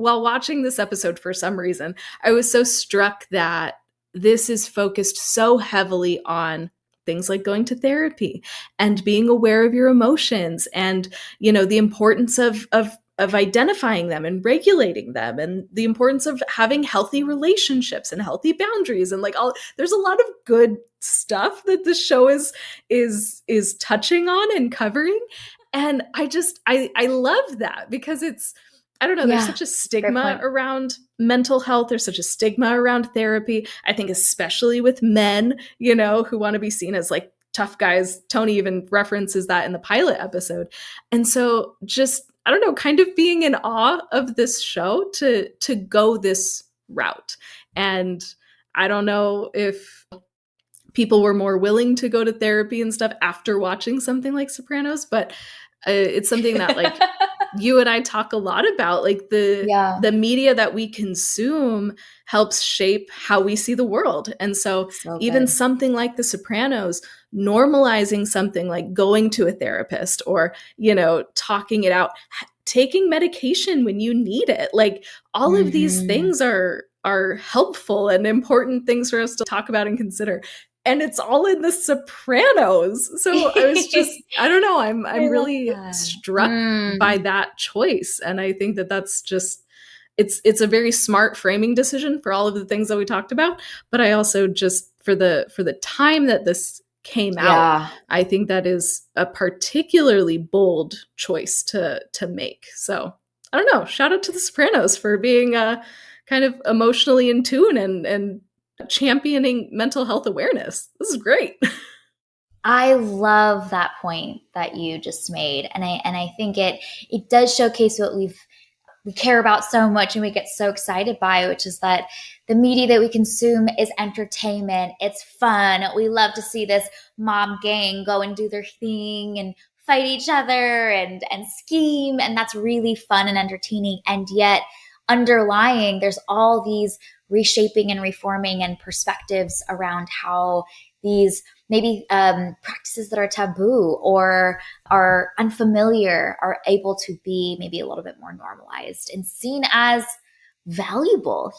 while watching this episode, for some reason, I was so struck that this is focused so heavily on things like going to therapy and being aware of your emotions and, the importance of identifying them and regulating them, and the importance of having healthy relationships and healthy boundaries, and like all, there's a lot of good stuff that the show is touching on and covering. And I love that, because it's, I don't know, there's Yeah. such a Fair stigma point. around mental health. There's such a stigma around therapy. I think especially with men, who want to be seen as like tough guys. Tony even references that in the pilot episode. And so just, I don't know, kind of being in awe of this show to go this route. And I don't know if people were more willing to go to therapy and stuff after watching something like Sopranos, but it's something that like you and I talk a lot about, like Yeah. the media that we consume helps shape how we see the world. And so So even good. something like The Sopranos, normalizing something like going to a therapist or, talking it out, taking medication when you need it, like all of these Mm-hmm. things are helpful and important things for us to talk about and consider. And it's all in The Sopranos. So I was just, I don't know, I'm I love really that. struck by that choice. And I think that that's just, it's a very smart framing decision for all of the things that we talked about. But I also just, for the time that this came out, Yeah. I think that is a particularly bold choice to make. So I don't know. Shout out to The Sopranos for being kind of emotionally in tune and championing mental health awareness. This is great. I love that point that you just made. And I think it does showcase what we care about so much and we get so excited by, which is that the media that we consume is entertainment. It's fun. We love to see this mob gang go and do their thing and fight each other and scheme. And that's really fun and entertaining. And yet underlying, there's all these reshaping and reforming and perspectives around how these maybe practices that are taboo or are unfamiliar are able to be maybe a little bit more normalized and seen as valuable.